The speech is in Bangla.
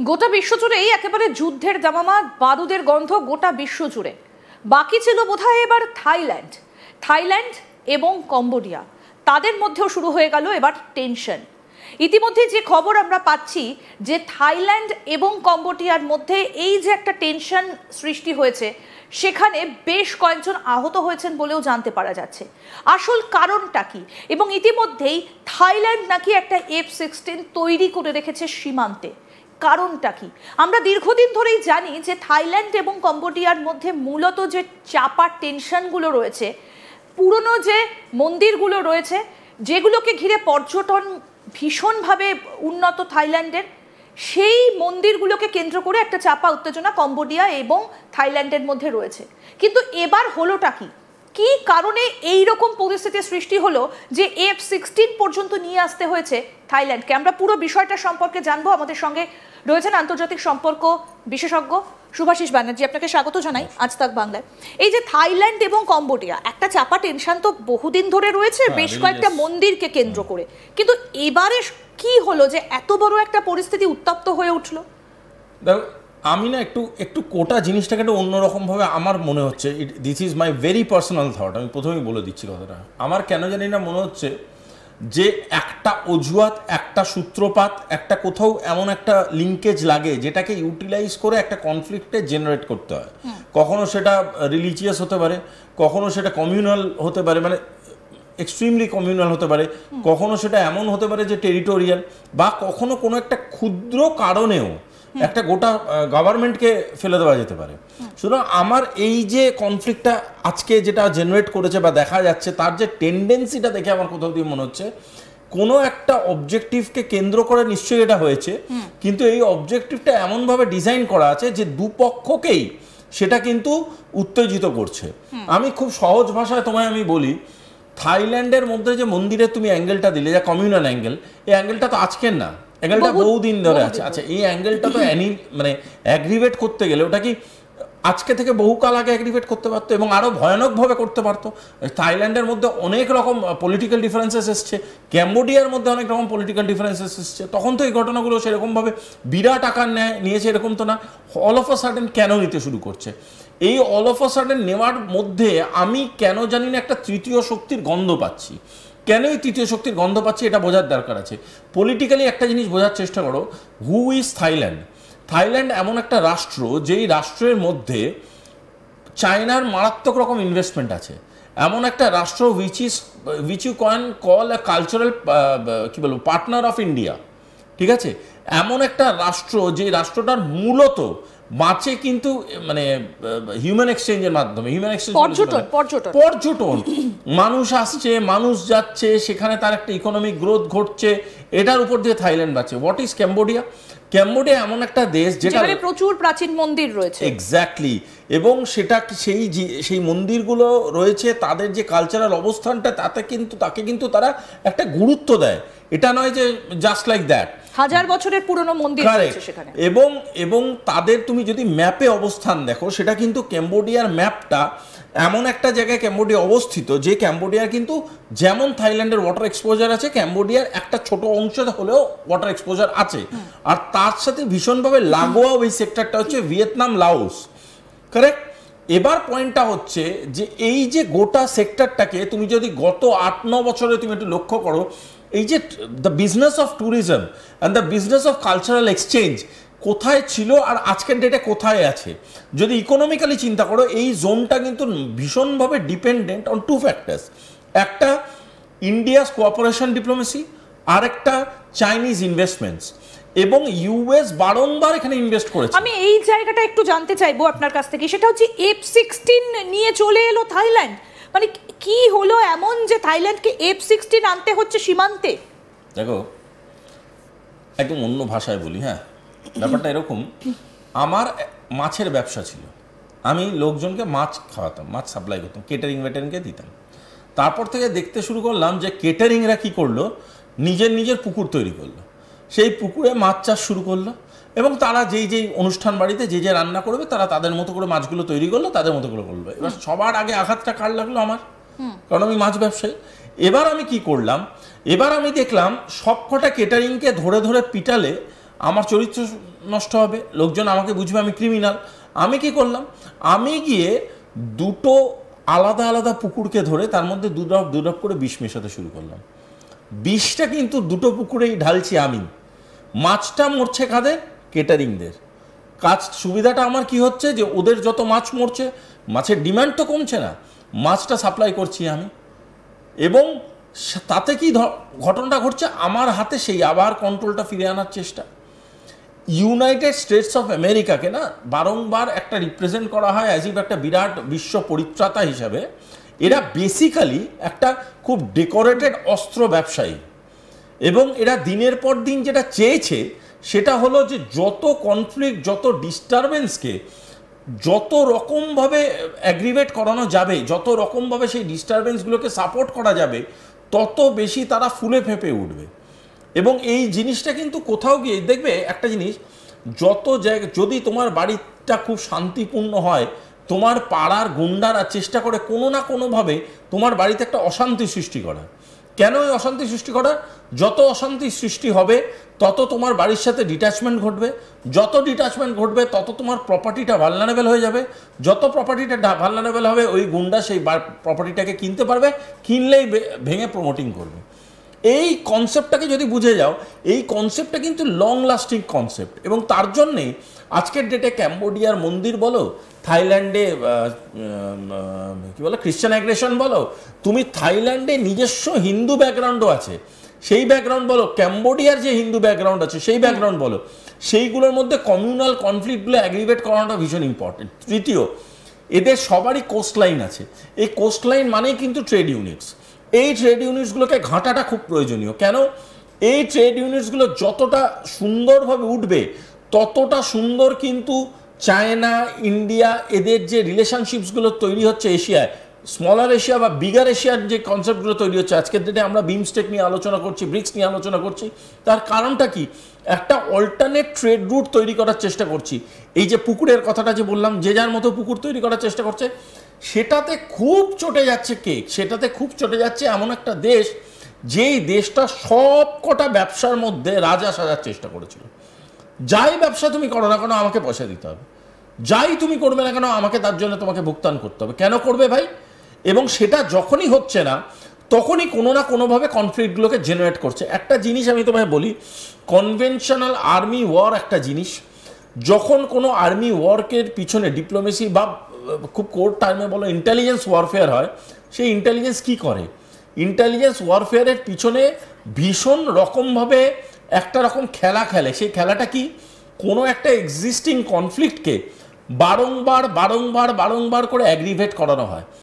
গোটা বিশ্ব জুড়েই একেবারে যুদ্ধের দামামা, বারুদের গন্ধ গোটা বিশ্ব জুড়ে। বাকি ছিল বোধহয় এবার থাইল্যান্ড এবং কম্বোডিয়া, তাদের মধ্যেও শুরু হয়ে গেল এবার টেনশন। ইতিমধ্যে যে খবর আমরা পাচ্ছি যে থাইল্যান্ড এবং কম্বোডিয়ার মধ্যে এই যে একটা টেনশন সৃষ্টি হয়েছে, সেখানে বেশ কয়েকজন আহত হয়েছেন বলেও জানতে পারা যাচ্ছে। আসল কারণটা কি? এবং ইতিমধ্যেই থাইল্যান্ড নাকি একটা F-16 তৈরি করে রেখেছে সীমান্তে। কারণটা কি? আমরা দীর্ঘদিন ধরেই জানি যে থাইল্যান্ড এবং কম্বোডিয়ার মধ্যে মূলত যে চাপা টেনশনগুলো রয়েছে, পুরনো যে মন্দিরগুলো রয়েছে, যেগুলোকে ঘিরে পর্যটন ভীষণভাবে উন্নত থাইল্যান্ডের, সেই মন্দিরগুলোকে কেন্দ্র করে একটা চাপা উত্তেজনা কম্বোডিয়া এবং থাইল্যান্ডের মধ্যে রয়েছে। কিন্তু এবার হলোটা কি? কি কারণে এই রকম পরিস্থিতির সৃষ্টি হলো যে F-16 পর্যন্ত নিয়ে আসতে হয়েছে থাইল্যান্ডকে? আমরা পুরো বিষয়টা সম্পর্কে জানবো। আমাদের সঙ্গে রয়েছেন আন্তর্জাতিক সম্পর্ক বিশেষজ্ঞ শুভাশিস ব্যানার্জি। আপনাকে স্বাগত জানাই আজ তাক বাংলায়। এই যে থাইল্যান্ড এবং কম্বোডিয়া, একটা চাপা টেনশন তো বহুদিন ধরে রয়েছে বেশ কয়েকটা মন্দিরকে কেন্দ্র করে, কিন্তু এবারে কি হলো যে এত বড় একটা পরিস্থিতি উত্তপ্ত হয়ে উঠলো? দেখো, আমি না একটু কোটা জিনিসটাকে একটু অন্যরকমভাবে আমার মনে হচ্ছে। This is my very personal thought. আমি প্রথমেই বলে দিচ্ছি কথাটা। আমার কেন জানি না মনে হচ্ছে যে একটা অজুহাত, একটা সূত্রপাত, একটা কোথাও এমন একটা লিঙ্কেজ লাগে যেটাকে ইউটিলাইজ করে একটা কনফ্লিক্টে জেনারেট করতে হয়। কখনো সেটা রিলিজিয়াস হতে পারে, কখনো সেটা কমিউনাল হতে পারে, মানে এক্সট্রিমলি কমিউনাল হতে পারে, কখনো সেটা এমন হতে পারে যে টেরিটোরিয়াল, বা কখনো কোনো একটা ক্ষুদ্র কারণেও একটা গোটা গভর্নমেন্টকে ফেলে দেওয়া যেতে পারে। সুতরাং আমার এই যে কনফ্লিক্টটা আজকে যেটা জেনারেট করেছে বা দেখা যাচ্ছে, তার যে টেন্ডেন্সিটা দেখে আমার কোথাও দিয়ে মনে হচ্ছে কোনো একটা অবজেক্টিভকে কেন্দ্র করে নিশ্চয়ই এটা হয়েছে, কিন্তু এই অবজেক্টিভটা এমনভাবে ডিজাইন করা আছে যে দুপক্ষকেই সেটা কিন্তু উত্তেজিত করছে। আমি খুব সহজ ভাষায় তোমায় আমি বলি, থাইল্যান্ডের মধ্যে যে মন্দিরে তুমি অ্যাঙ্গেলটা দিলে, যে কমিউনাল অ্যাঙ্গেল, এই অ্যাঙ্গেলটা তো আজকের না, অ্যাঙ্গেলটা বহুদিন ধরে আছে। আচ্ছা, এই অ্যাঙ্গেলটা তো মানে অ্যাগ্রিভেট করতে গেলে ওটা কি আজকে থেকে বহুকাল আগে অ্যাগ্রিভেট করতে পারতো, এবং আরও ভয়ানকভাবে করতে পারতো। থাইল্যান্ডের মধ্যে অনেক রকম পলিটিক্যাল ডিফারেন্সেস এসছে, ক্যাম্বোডিয়ার মধ্যে অনেক রকম পলিটিক্যাল ডিফারেন্সেস এসছে। তখন তো এই ঘটনাগুলো সেরকমভাবে বিরাট আকার নিয়েছে এরকম তো না। অল অফ আ সাডেন কেন নিতে শুরু করছে? এই অল অফ আ সাডেন নেওয়ার মধ্যে আমি কেন জানি না একটা তৃতীয় শক্তির গন্ধ পাচ্ছি। কেন এই তৃতীয় শক্তির গন্ধ পাচ্ছি এটা বোঝার দরকার আছে। পলিটিক্যালি একটা জিনিস বোঝার চেষ্টা করো, হু ইজ থাইল্যান্ড? থাইল্যান্ড এমন একটা রাষ্ট্র যেই রাষ্ট্রের মধ্যে চায়নার মারাত্মক রকম ইনভেস্টমেন্ট আছে। এমন একটা রাষ্ট্র which you can call a cultural কি বলবো পার্টনার অফ ইন্ডিয়া, ঠিক আছে? এমন একটা রাষ্ট্র যে রাষ্ট্রটার মূলত বাঁচে কিন্তু মানে হিউম্যান এক্সচেঞ্জের মাধ্যমে, হিউম্যান এক্সচেঞ্জ, পর্যটন, মানুষ আসছে, মানুষ যাচ্ছে, সেখানে তার একটা ইকোনমিক গ্রোথ ঘটছে, এটার উপর দিয়ে থাইল্যান্ড বাঁচে। What is Cambodia? ক্যাম্বোডিয়া এমন একটা দেশ যেখানে প্রচুর প্রাচীন মন্দির রয়েছে। এক্স্যাক্টলি। এবং সেটা সেই মন্দিরগুলো রয়েছে, তাদের যে কালচারাল অবস্থানটা তাকে কিন্তু তারা একটা গুরুত্ব দেয়। এটা নয় যে জাস্ট লাইক দ্যাট, হাজার বছরের পুরনো মন্দির রয়েছে সেখানে। এবং তাদের তুমি যদি ম্যাপে অবস্থান দেখো, সেটা কিন্তু ক্যাম্বোডিয়ার ম্যাপটা এমন একটা জায়গায় ক্যাম্বোডিয়া অবস্থিত যে ক্যাম্বোডিয়ার কিন্তু যেমন থাইল্যান্ডের ওয়াটার এক্সপোজার আছে, ক্যাম্বোডিয়ার একটা ছোট অংশ হলেও ওয়াটার এক্সপোজার আছে। আর তার সাথে ভীষণভাবে লাগোয়া ওই সেক্টরটা হচ্ছে ভিয়েতনাম, লাওস, কারেক্ট? এবার পয়েন্টটা হচ্ছে যে এই যে গোটা সেক্টরটাকে তুমি যদি গত 8-9 বছরে তুমি একটু লক্ষ্য করো, এই যে the business of tourism and the business of cultural exchange কোথায় ছিল আর আজকের ডেটে কোথায় আছে, যদি ইকোনমিক্যালি চিন্তা করো, এই জোনটা কিন্তু ভীষণভাবে ডিপেন্ডেন্ট অন টু ফ্যাক্টরস। একটা ইন্ডিয়াস কোঅপারেশন ডিপ্লোমেসি, আর একটা চাইনিজ ইনভেস্টমেন্টস, এবং ইউএস বারংবার এখানে ইনভেস্ট করেছে। আমি এই জায়গাটা একটু জানতে চাইবো আপনার কাছ থেকে, সেটা হচ্ছে F-16 নিয়ে চলে এলো থাইল্যান্ড। মানে কি হলো এমন যে থাইল্যান্ডকে F-16 আনতে হচ্ছে সীমান্তে? দেখো, একদম অন্য ভাষায় বলি, হ্যাঁ, ব্যাপারটা এরকম। আমার মাছের ব্যবসা ছিল, আমি লোকজনকে মাছ খাওয়াতাম, মাছ সাপ্লাই করতাম, কেটারিংকে দিতাম। তারপর থেকে দেখতে শুরু করলাম যে কেটারিংরা কী করলো, নিজের পুকুর তৈরি করলো, সেই পুকুরে মাছ চাষ শুরু করলো, এবং তারা যেই অনুষ্ঠান বাড়িতে যে রান্না করবে তারা তাদের মতো করে মাছগুলো তৈরি করলো, তাদের মতো করে করলো। এবার সবার আগে আঘাতটা কার লাগলো? আমার, কারণ আমি মাছ ব্যবসায়ী। এবার আমি কি করলাম, এবার আমি দেখলাম সবকটা কেটারিংকে ধরে পিটালে আমার চরিত্র নষ্ট হবে, লোকজন আমাকে বুঝবে আমি ক্রিমিনাল। আমি কি করলাম, আমি গিয়ে দুটো আলাদা আলাদা পুকুরকে ধরে তার মধ্যে দু ড্রপ করে বিষ মেশাতে শুরু করলাম। বিষটা কিন্তু দুটো পুকুরেই ঢালছি আমি। মাছটা মরছে কাদের? কেটারিংদের। কাজ সুবিধাটা আমার কি হচ্ছে, যে ওদের যত মাছ মরছে, মাছের ডিমান্ড তো কমছে না, মাছটা সাপ্লাই করছি আমি। এবং তাতে কি ঘটনাটা ঘটছে, আমার হাতে সেই আবার কন্ট্রোলটা ফিরে আনার চেষ্টা। ইউনাইটেড স্টেটস অফ আমেরিকাকে না বারংবার একটা রিপ্রেজেন্ট করা হয় অ্যাজ ইফ একটা বিরাট বিশ্ব পরিত্রাতা হিসাবে। এরা বেসিক্যালি একটা খুব ডেকোরেটেড অস্ত্র ব্যবসায়ী, এবং এরা দিনের পর দিন যেটা চেয়েছে সেটা হলো যে যত কনফ্লিক্ট, যত ডিস্টারবেন্সকে যত রকমভাবে অ্যাগ্রিভেট করানো যাবে, যত রকমভাবে সেই ডিস্টারবেন্সগুলোকে সাপোর্ট করা যাবে, তত বেশি তারা ফুলে ফেঁপে উঠবে। এবং এই জিনিসটা কিন্তু কোথাও গিয়ে দেখবে একটা জিনিস, যত জায়গা যদি তোমার বাড়িটা খুব শান্তিপূর্ণ হয়, তোমার পাড়ার গুন্ডারা চেষ্টা করে কোনো না কোনোভাবে তোমার বাড়িতে একটা অশান্তি সৃষ্টি করা। কেন এই অশান্তি সৃষ্টি করা? যত অশান্তি সৃষ্টি হবে তত তোমার বাড়ির সাথে ডিট্যাচমেন্ট ঘটবে, যত ডিট্যাচমেন্ট ঘটবে তত তোমার প্রপার্টিটা ভালনারেবল হয়ে যাবে, যত প্রপার্টিটা ভালনারেবল হবে ওই গুন্ডা সেই প্রপার্টিটাকে কিনতে পারবে, কিনলেই ভেঙে প্রমোটিং করবে। এই কনসেপ্টটাকে যদি বুঝে যাও, এই কনসেপ্টটা কিন্তু লং লাস্টিং কনসেপ্ট। এবং তার জন্যে আজকের ডেটে ক্যাম্বোডিয়ার মন্দির বলো, থাইল্যান্ডে কি বলো খ্রিশ্চান অ্যাগ্রেশন বলো, তুমি থাইল্যান্ডে নিজস্ব হিন্দু ব্যাকগ্রাউন্ডও আছে সেই ব্যাকগ্রাউন্ড বলো, ক্যাম্বোডিয়ার যে হিন্দু ব্যাকগ্রাউন্ড আছে সেই ব্যাকগ্রাউন্ড বলো, সেইগুলোর মধ্যে কমিউনাল কনফ্লিক্টগুলো অ্যাগ্রিভেট করানোটা ভীষণ ইম্পর্টেন্ট। তৃতীয়, এদের সবারই কোস্ট লাইন আছে। এই কোস্ট লাইন মানেই কিন্তু ট্রেড ইউনিটস। এই ট্রেড ইউনিটসগুলোকে ঘাঁটাটা খুব প্রয়োজনীয়। কেন? এই ট্রেড ইউনিটসগুলো যতটা সুন্দরভাবে উঠবে ততটা সুন্দর কিন্তু চায়না, ইন্ডিয়া, এদের যে রিলেশনশিপসগুলো তৈরি হচ্ছে এশিয়ায়, স্মলার এশিয়া বা বিগার এশিয়ার যে কনসেপ্টগুলো তৈরি হচ্ছে, আজকের দিনে আমরা বিমস্টেক নিয়ে আলোচনা করছি, ব্রিক্স নিয়ে আলোচনা করছি, তার কারণটা কি? একটা অল্টারনেট ট্রেড রুট তৈরি করার চেষ্টা করছি। এই যে পুকুরের কথাটা যে বললাম, যে যার মতো পুকুর তৈরি করার চেষ্টা করছে, সেটাতে খুব চটে যাচ্ছে কে? সেটাতে খুব চটে যাচ্ছে এমন একটা দেশ, যেই দেশটা সব কটা ব্যবসার মধ্যে রাজা সাজার চেষ্টা করেছিল। যাই ব্যবসা তুমি করো না কেন আমাকে পয়সা দিতে হবে, যাই তুমি করবে না কেন আমাকে তার জন্য তোমাকে ভুগতান করতে হবে। কেন করবে ভাই? এবং সেটা যখনই হচ্ছে না তখনই কোনো না কোনোভাবে কনফ্লিক্টগুলোকে জেনারেট করছে। একটা জিনিস আমি তোমায় বলি, কনভেনশনাল আর্মি ওয়ার একটা জিনিস, যখন কোনো আর্মি ওয়ার্কের পিছনে ডিপ্লোমেসি বা খুব কোর্ট টার্মে বলো ইন্টেলিজেন্স ওয়ারফেয়ার হয়, সেই ইন্টেলিজেন্স কি করে? ইন্টেলিজেন্স ওয়ারফেয়ারের পিছনে ভীষণ রকমভাবে একটা রকম খেলা খেলে। সেই খেলাটা কি? কোনো একটা এক্সিস্টিং কনফ্লিক্টকে বারংবার বারংবার বারংবার করে অ্যাগ্রিভেট করানো হয়।